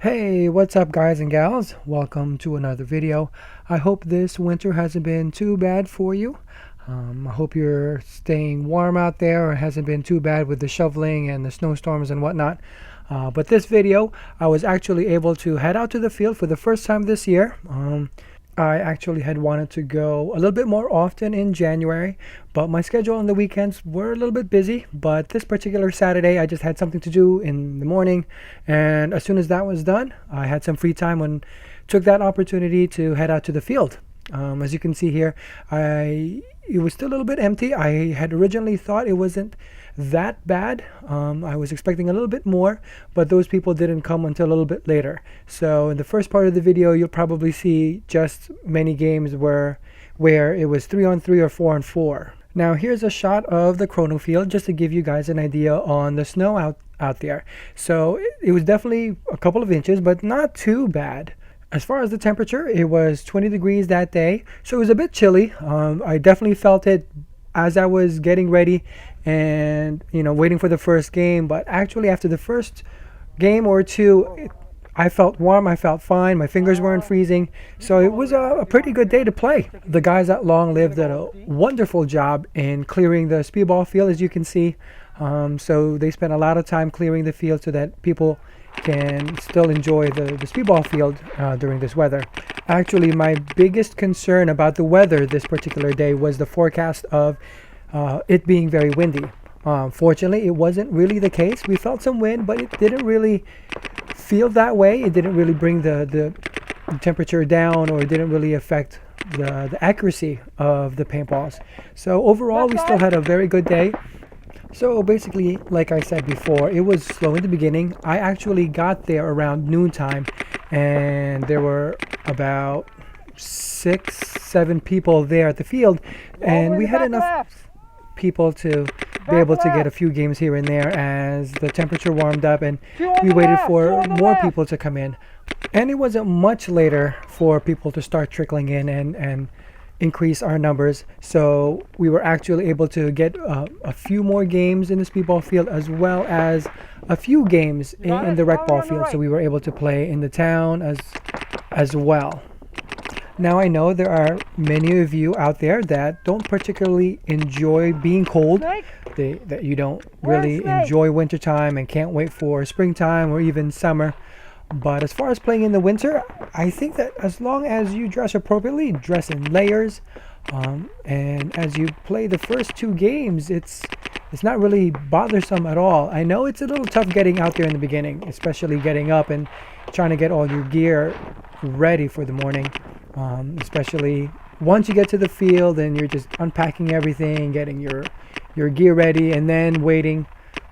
Hey, what's up guys and gals? Welcome to another video. I hope this winter hasn't been too bad for you. I hope you're staying warm out there or hasn't been too bad with the shoveling and the snowstorms and whatnot. But this video, I was actually able to head out to the field for the first time this year. I actually had wanted to go a little bit more often in January, but my schedule on the weekends were a little bit busy. But this particular Saturday, I just had something to do in the morning, and as soon as that was done, I had some free time and took that opportunity to head out to the field. As you can see here, it was still a little bit empty. I had originally thought it wasn't that bad. I was expecting a little bit more, but those people didn't come until a little bit later. So in the first part of the video, you'll probably see just many games where it was 3-on-3 or 4-on-4. Now here's a shot of the chrono field just to give you guys an idea on the snow out there. So it was definitely a couple of inches, but not too bad. As far as the temperature, it was 20 degrees that day, so it was a bit chilly. I definitely felt it as I was getting ready and waiting for the first game. But actually after the first game or two, I felt warm, I felt fine, my fingers weren't freezing, so it was a pretty good day to play. The guys at Long Live did a wonderful job in clearing the speedball field, as you can see. So they spent a lot of time clearing the field so that people can still enjoy the speedball field during this weather. Actually, my biggest concern about the weather this particular day was the forecast of it being very windy. Fortunately, it wasn't really the case. We felt some wind, but it didn't really feel that way. It didn't really bring the temperature down, or it didn't really affect the accuracy of the paintballs. So overall, we still had a very good day. So basically, like I said before, it was slow in the beginning. I actually got there around noontime, and there were about 6-7 people there at the field, and we had enough people to be able to get a few games here and there as the temperature warmed up, and we waited for more people to come in. And it wasn't much later for people to start trickling in and increase our numbers, so we were actually able to get a few more games in the speedball field, as well as a few games in the rec ball field, so we were able to play in the town as well. Now I know there are many of you out there that don't particularly enjoy being cold, that you don't really enjoy wintertime and can't wait for springtime or even summer. But as far as playing in the winter, I think that as long as you dress appropriately, dress in layers, and as you play the first 2 games, it's not really bothersome at all. I know it's a little tough getting out there in the beginning, especially getting up and trying to get all your gear ready for the morning, especially once you get to the field and you're just unpacking everything, getting your gear ready, and then waiting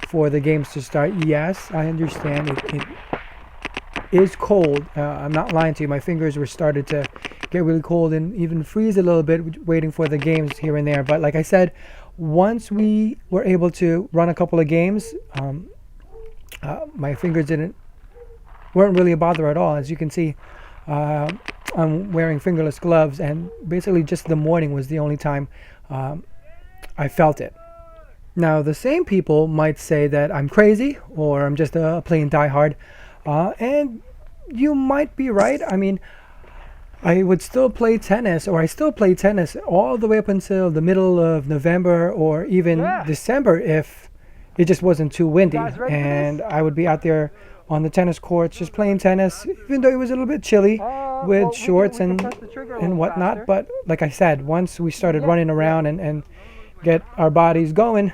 for the games to start. Yes, I understand it is cold. I'm not lying to you. My fingers were started to get really cold and even freeze a little bit waiting for the games here and there. But like I said, once we were able to run a couple of games, my fingers weren't really a bother at all. As you can see, I'm wearing fingerless gloves, and basically just the morning was the only time I felt it. Now the same people might say that I'm crazy or I'm just a plain diehard. And you might be right. I mean, I would still play tennis, or I still play tennis all the way up until the middle of November or even December if it just wasn't too windy. And I would be out there on the tennis courts just playing tennis, even though it was a little bit chilly with shorts and whatnot. But like I said, once we started running around and get our bodies going,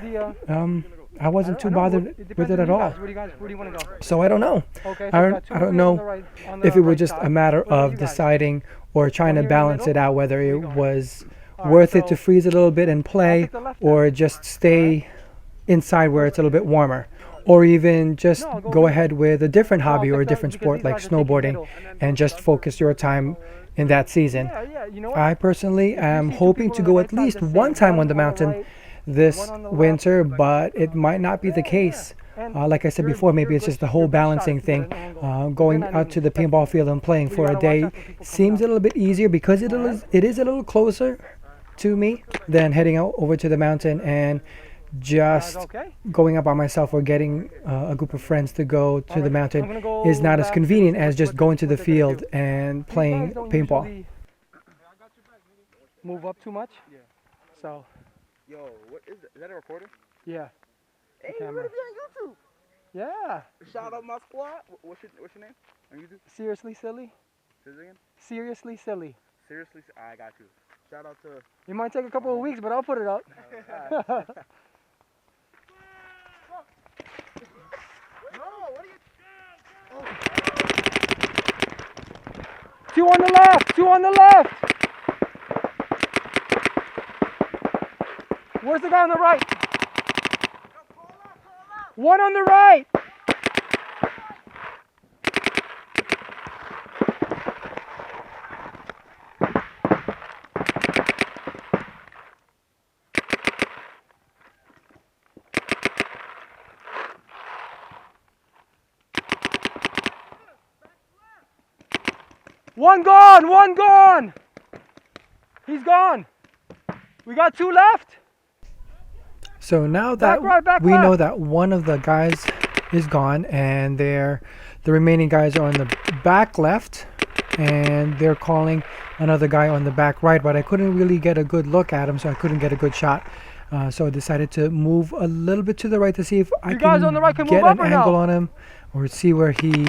I wasn't too bothered with it at all. So I don't know. I don't know if it was just a matter of deciding or trying to balance it out, whether it was worth it to freeze a little bit and play, or just stay inside where it's a little bit warmer, or even just go ahead with a different hobby or a different sport like snowboarding and just focus your time in that season. I personally am hoping to go at least one time on the mountain this winter, but it might not be the case. Like I said before, maybe it's just the whole balancing thing. Going out to the paintball field and playing for a day seems a little bit easier because it is a little closer to me than heading out over to the mountain and just going up by myself or getting a group of friends to go to the mountain is not as convenient as just going to the field and playing paintball. Move up too much? Yeah. So. Yo, what is that? Is that a recording? Yeah. Hey, we're gonna be on YouTube. Yeah. Shout out my squad. What's your name on YouTube? Seriously Silly? Say it again? Seriously Silly. Seriously? I got you. Shout out to... It might take a couple of weeks, but I'll put it up. Two on the left! Two on the left! Where's the guy on the right? One on the right! One gone! One gone! He's gone! We got two left? So now that we know that one of the guys is gone and the remaining guys are on the back left and they're calling another guy on the back right, but I couldn't really get a good look at him, so I couldn't get a good shot. So I decided to move a little bit to the right to see if I can get an angle on him or see where he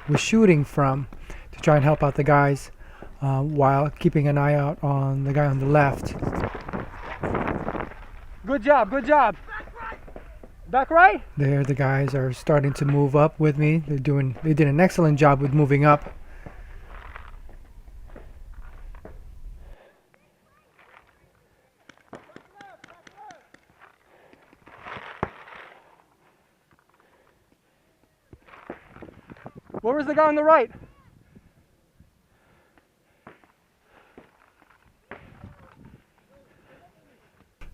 was shooting from to try and help out the guys while keeping an eye out on the guy on the left. Good job, good job. Back right? There the guys are starting to move up with me. They did an excellent job with moving up. Where was the guy on the right?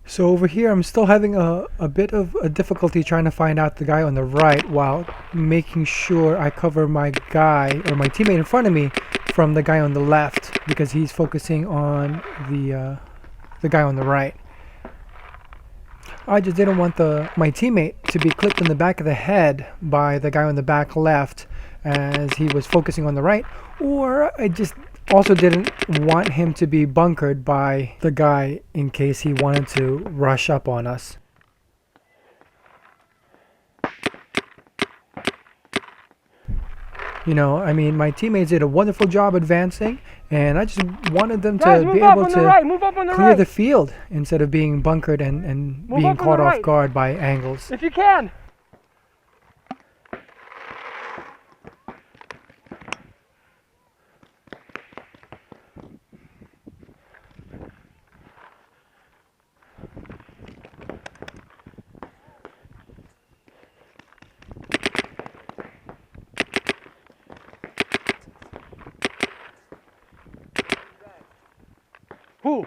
So over here I'm still having a bit of a difficulty trying to find out the guy on the right while making sure I cover my guy or my teammate in front of me from the guy on the left because he's focusing on the guy on the right. I just didn't want my teammate to be clipped in the back of the head by the guy on the back left as he was focusing on the right, or I just also didn't want him to be bunkered by the guy in case he wanted to rush up on us. You know, I mean, my teammates did a wonderful job advancing, and I just wanted them to be able to clear the field instead of being bunkered and being caught off guard by angles. If you can! Who?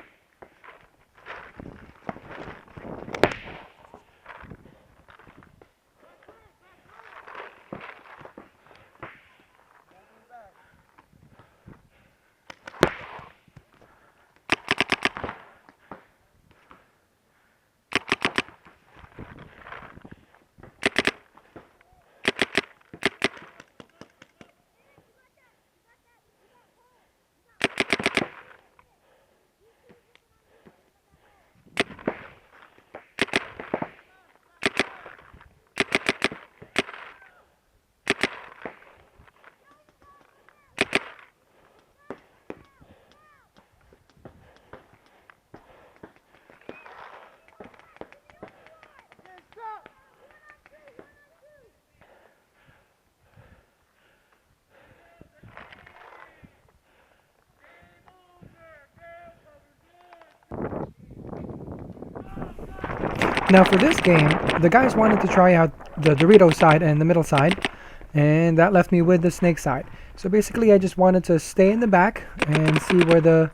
Now for this game, the guys wanted to try out the Dorito side and the middle side, and that left me with the snake side. So basically I just wanted to stay in the back and see where the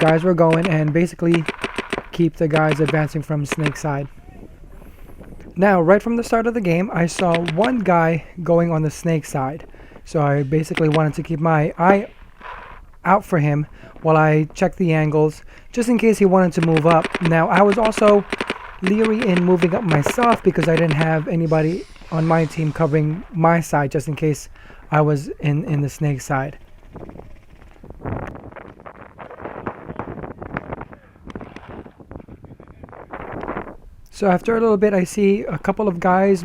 guys were going and basically keep the guys advancing from snake side. Now right from the start of the game, I saw one guy going on the snake side. So I basically wanted to keep my eye out for him while I checked the angles just in case he wanted to move up. Now I was also leery in moving up myself because I didn't have anybody on my team covering my side just in case I was in the snake side. So after a little bit, I see a couple of guys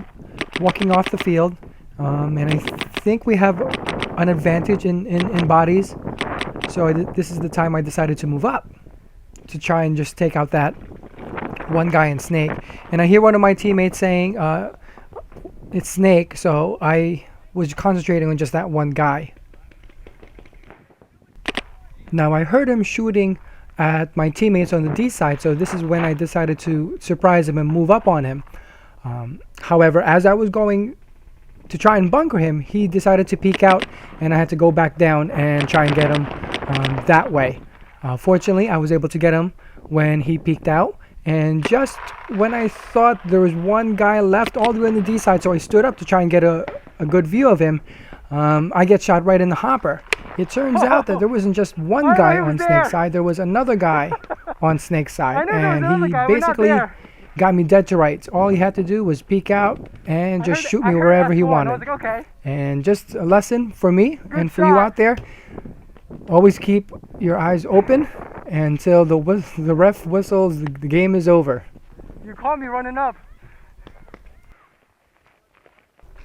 walking off the field, and I think we have an advantage in bodies. So this is the time I decided to move up to try and just take out that one guy in snake. And I hear one of my teammates saying, it's snake, so I was concentrating on just that one guy. Now I heard him shooting at my teammates on the D side, so this is when I decided to surprise him and move up on him. However, as I was going to try and bunker him, he decided to peek out, and I had to go back down and try and get him that way. Fortunately, I was able to get him when he peeked out, and just when I thought there was one guy left all the way on the D side, so I stood up to try and get a good view of him, I get shot right in the hopper. It turns out that there wasn't just one guy on Snake's side, there was another guy on Snake's side, and he basically got me dead to rights. All he had to do was peek out and just shoot me wherever he wanted. And just a lesson for me and for you out there, always keep your eyes open until the ref whistles the game is over. You caught me running up.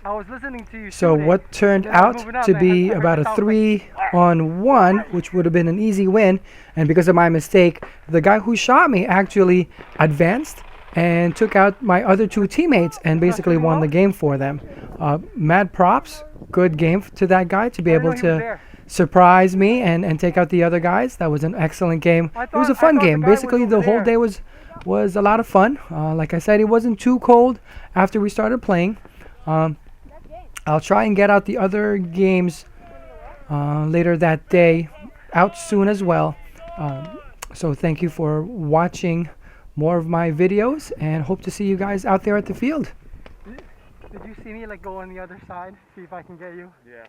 I was listening to you. So what turned out to be about a 3-on-1, which would have been an easy win, and because of my mistake, the guy who shot me actually advanced and took out my other two teammates and basically won the game for them. Mad props, good game to that guy to be able to surprise me and take out the other guys. That was an excellent game. It was a fun game. Basically the whole day was a lot of fun. Like I said, it wasn't too cold after we started playing. I'll try and get out the other games later that day, out soon as well. So thank you for watching more of my videos, and hope to see you guys out there at the field. Did you see me like go on the other side? See if I can get you? Yeah.